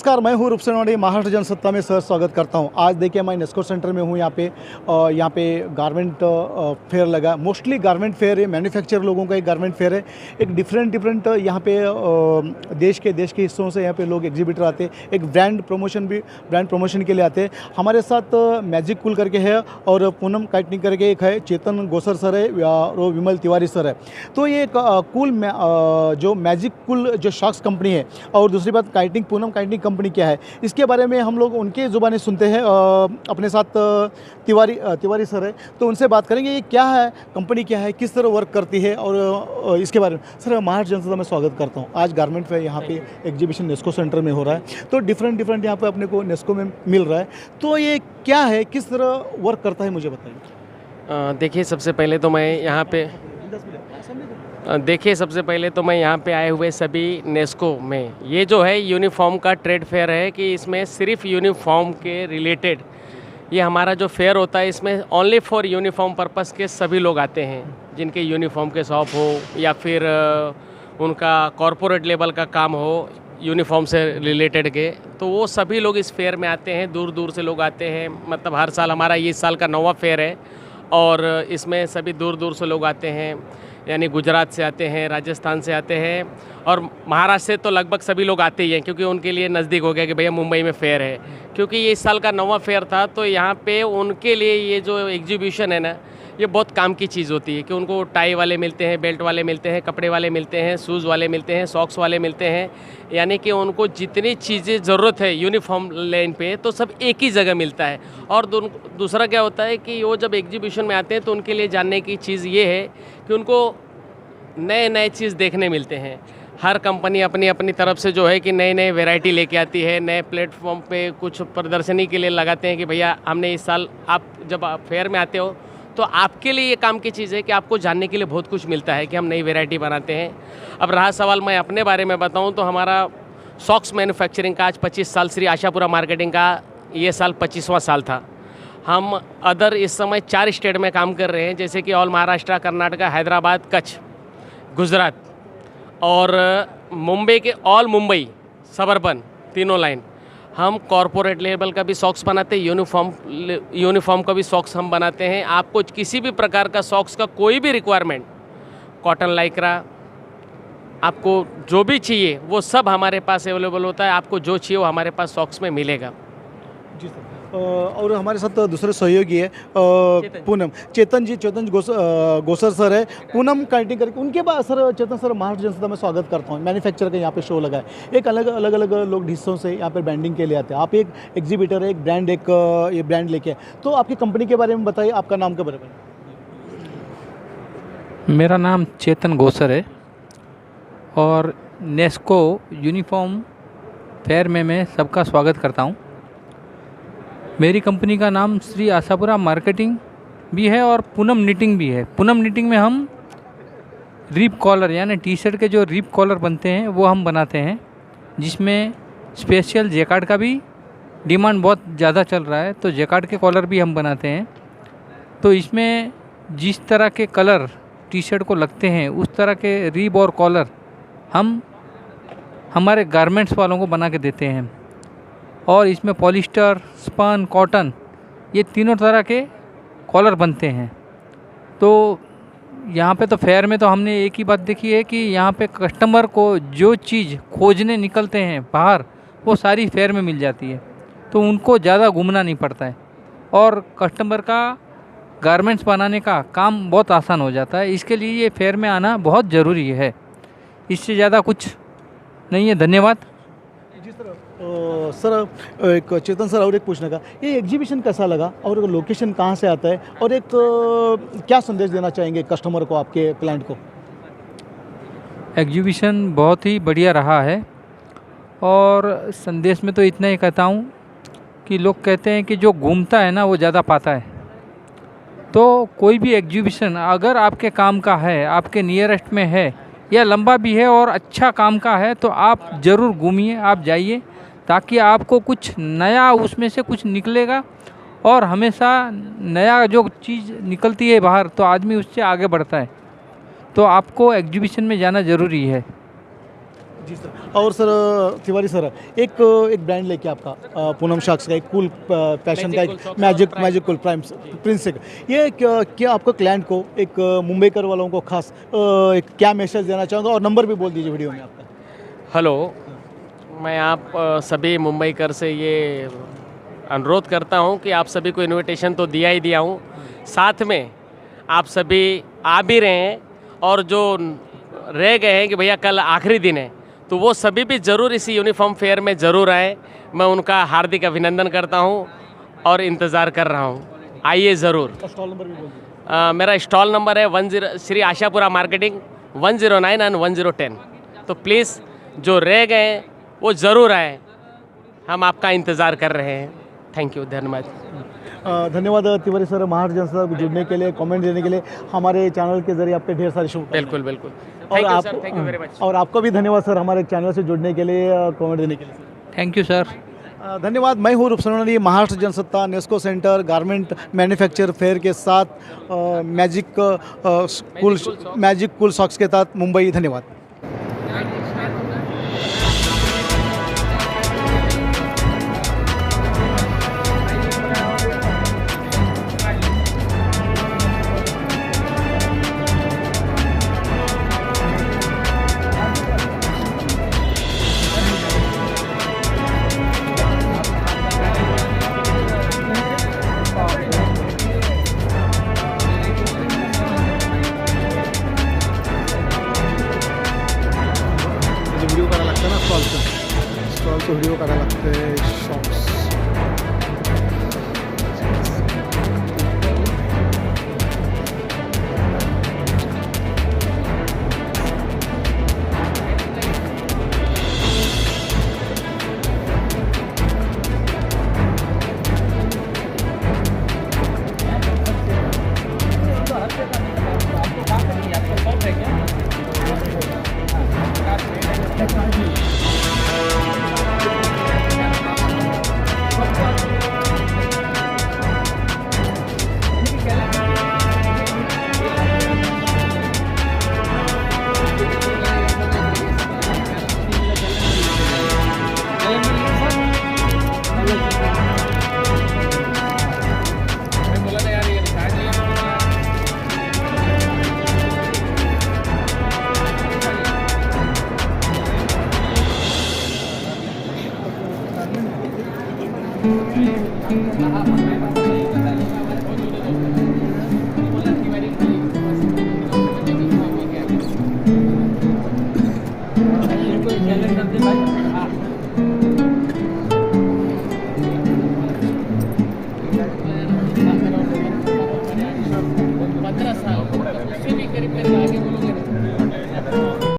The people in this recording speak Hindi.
नमस्कार, मैं हूँ रूपसेनवाड़ी, महाराष्ट्र जनसत्ता में सर स्वागत करता हूँ। आज देखिए मैं नेस्को सेंटर में हूँ। यहाँ पे गारमेंट फेयर लगा। मोस्टली गारमेंट फेयर है, मैन्युफैक्चर लोगों का एक गारमेंट फेयर है। एक डिफरेंट यहाँ पे देश के हिस्सों से यहाँ पे लोग एग्जिबिटर आते हैं। एक ब्रांड प्रमोशन के लिए आते हैं। हमारे साथ मैजिक कूल करके है और पूनम काइटनिंग करके एक है, चेतन गोसर सर है और विमल तिवारी सर है। तो ये कूल जो मैजिक कूल जो शॉक्स कंपनी है और दूसरी बात काइटनिंग पूनम काइटनिंग कंपनी क्या है, इसके बारे में हम लोग उनके ज़ुबानी सुनते हैं। अपने साथ तिवारी सर है, तो उनसे बात करेंगे ये क्या है, कंपनी क्या है, किस तरह वर्क करती है और इसके बारे में। सर, महाराष्ट्र जनसत्ता में स्वागत करता हूँ। आज गारमेंट फेयर यहाँ पे एग्जीबिशन नेस्को सेंटर में हो रहा है, तो डिफरेंट यहाँ पे अपने को नेस्को में मिल रहा है। तो ये क्या है, किस तरह वर्क करता है, मुझे बताइए। देखिए सबसे पहले तो मैं यहाँ पे आए हुए सभी नेस्को में, ये जो है यूनिफॉर्म का ट्रेड फेयर है कि इसमें सिर्फ यूनिफॉर्म के रिलेटेड ये हमारा जो फेयर होता है, इसमें ओनली फॉर यूनिफॉर्म पर्पस के सभी लोग आते हैं जिनके यूनिफॉर्म के शॉप हो या फिर उनका कॉरपोरेट लेवल का काम हो यूनिफॉर्म से रिलेटेड के, तो वो सभी लोग इस फेयर में आते हैं। दूर दूर से लोग आते हैं। मतलब हर साल हमारा ये इस साल का 9वां फेयर है और इसमें सभी दूर दूर से लोग आते हैं, यानी गुजरात से आते हैं, राजस्थान से आते हैं और महाराष्ट्र से तो लगभग सभी लोग आते ही हैं, क्योंकि उनके लिए नज़दीक हो गया कि भैया मुंबई में फेयर है। क्योंकि ये इस साल का 9वां फेयर था, तो यहाँ पे उनके लिए ये जो एग्जीबिशन है ना, ये बहुत काम की चीज़ होती है कि उनको टाई वाले मिलते हैं, बेल्ट वाले मिलते हैं, कपड़े वाले मिलते हैं, शूज़ वाले मिलते हैं, सॉक्स वाले मिलते हैं। यानी कि उनको जितनी चीज़ें ज़रूरत है यूनिफॉर्म लाइन पे, तो सब एक ही जगह मिलता है। और दूसरा क्या होता है कि वो जब एग्जीबिशन में आते हैं तो उनके लिए जानने की चीज़ ये है कि उनको नए चीज़ देखने मिलते हैं। हर कंपनी अपनी अपनी तरफ से जो है कि नए वैरायटी लेके आती है, नए प्लेटफॉर्म पे कुछ प्रदर्शनी के लिए लगाते हैं कि भैया हमने इस साल, आप जब फेयर में आते हो तो आपके लिए ये काम की चीज़ है कि आपको जानने के लिए बहुत कुछ मिलता है कि हम नई वैरायटी बनाते हैं। अब रहा सवाल मैं अपने बारे में बताऊं तो हमारा सॉक्स मैन्युफैक्चरिंग का आज 25 साल, श्री आशापुरा मार्केटिंग का ये साल 25वां साल था। हम अदर इस समय 4 स्टेट में काम कर रहे हैं, जैसे कि ऑल महाराष्ट्र, कर्नाटका, हैदराबाद, कच्छ, गुजरात और मुंबई के ऑल मुंबई सबर्बन तीनों लाइन। हम कॉरपोरेट लेवल का भी सॉक्स बनाते हैं, यूनिफॉर्म का भी सॉक्स हम बनाते हैं। आपको किसी भी प्रकार का सॉक्स का कोई भी रिक्वायरमेंट, कॉटन लाइक्रा, आपको जो भी चाहिए वो सब हमारे पास अवेलेबल होता है। आपको जो चाहिए वो हमारे पास सॉक्स में मिलेगा। जी सर। और हमारे साथ दूसरे सहयोगी है चेतन गोसर सर है, पूनम काइटिंग करके। उनके बाद सर, चेतन सर, महाराष्ट्र जनसत्ता में स्वागत करता हूँ। मैन्युफैक्चर का यहाँ पे शो लगा है। एक अलग लोग हिस्सों से यहाँ पर ब्रांडिंग के लिए आते हैं। आप एक एग्जीबिटर है, एक ब्रांड, ये ब्रांड लेके, तो आपकी कंपनी के बारे में बताइए, आपका नाम के बारे में। मेरा नाम चेतन गोसर है और नेस्को यूनिफॉर्म फेयर में मैं सबका स्वागत करता हूँ। मेरी कंपनी का नाम श्री आशापुरा मार्केटिंग भी है और पूनम निटिंग भी है। पूनम निटिंग में हम रिप कॉलर, यानी टी शर्ट के जो रिप कॉलर बनते हैं वो हम बनाते हैं, जिसमें स्पेशल जैकार्ड का भी डिमांड बहुत ज़्यादा चल रहा है, तो जैकार्ड के कॉलर भी हम बनाते हैं। तो इसमें जिस तरह के कलर टी शर्ट को लगते हैं उस तरह के रिब और कॉलर हम हमारे गारमेंट्स वालों को बना के देते हैं। और इसमें पॉलिस्टर, स्पन, कॉटन, ये तीनों तरह के कॉलर बनते हैं। तो यहाँ पे तो फेयर में तो हमने एक ही बात देखी है कि यहाँ पे कस्टमर को जो चीज़ खोजने निकलते हैं बाहर, वो सारी फेयर में मिल जाती है, तो उनको ज़्यादा घूमना नहीं पड़ता है और कस्टमर का गारमेंट्स बनाने का काम बहुत आसान हो जाता है। इसके लिए ये फेयर में आना बहुत ज़रूरी है। इससे ज़्यादा कुछ नहीं है। धन्यवाद। सर, एक चेतन सर, और एक पूछने का, ये एग्जीबिशन कैसा लगा और लोकेशन कहाँ से आता है और एक क्या संदेश देना चाहेंगे कस्टमर को, आपके क्लाइंट को? एग्जीबिशन बहुत ही बढ़िया रहा है और संदेश में तो इतना ही कहता हूँ कि लोग कहते हैं कि जो घूमता है ना वो ज़्यादा पाता है। तो कोई भी एग्जीबिशन अगर आपके काम का है, आपके नियरेस्ट में है या लंबा भी है और अच्छा काम का है, तो आप ज़रूर घूमिए, आप जाइए, ताकि आपको कुछ नया उसमें से कुछ निकलेगा। और हमेशा नया जो चीज़ निकलती है बाहर, तो आदमी उससे आगे बढ़ता है। तो आपको एग्जीबिशन में जाना ज़रूरी है। जी सर। और सर तिवारी सर एक ब्रांड लेके आपका पूनम शॉक्स का एक कूल पैशन का एक मैजिक कूल प्राइम्स प्रिंस का, ये क्या आपको क्लाइंट को एक मुंबईकर वालों को खास एक क्या मैसेज देना चाहूँगा, और नंबर भी बोल दीजिए वीडियो में आपका। हेलो, मैं आप सभी मुंबईकर से ये अनुरोध करता हूँ कि आप सभी को इनविटेशन तो दिया ही दिया हूँ, साथ में आप सभी आ भी रहे हैं, और जो रह गए हैं कि भैया कल आखिरी दिन है, तो वो सभी भी ज़रूर इसी यूनिफॉर्म फेयर में ज़रूर आए। मैं उनका हार्दिक अभिनंदन करता हूँ और इंतज़ार कर रहा हूँ, आइए ज़रूर। स्टॉल नंबर भी बोल दीजिए। मेरा स्टॉल नंबर है 10 श्री आशापुरा मार्केटिंग 109 एंड 1010। तो प्लीज़ जो रह गए हैं वो ज़रूर आए, हम आपका इंतज़ार कर रहे हैं। थैंक यू, धन्यवाद। धन्यवाद तिवारी सर, महाराष्ट्र जनता को जुड़ने के लिए, कमेंट देने के लिए, हमारे चैनल के जरिए आपके ढेर सारे शुभकामनाएं। बिल्कुल बिल्कुल, और थैंक यू आप sir, thank you very much. और आपका भी धन्यवाद सर, हमारे चैनल से जुड़ने के लिए, कमेंट देने के लिए। Thank you sir. धन्यवाद। मैं हूँ Roopsonali, Maharashtra Jansatta Nesco centre garment manufacture fair के साथ मैजिक कूल सॉक्स के साथ मुंबई। धन्यवाद। व्हिडिओ करायला लागतं ना स्टॉलचं व्हिडिओ करायला लागते शॉप्स। चैलेंज करते भाई।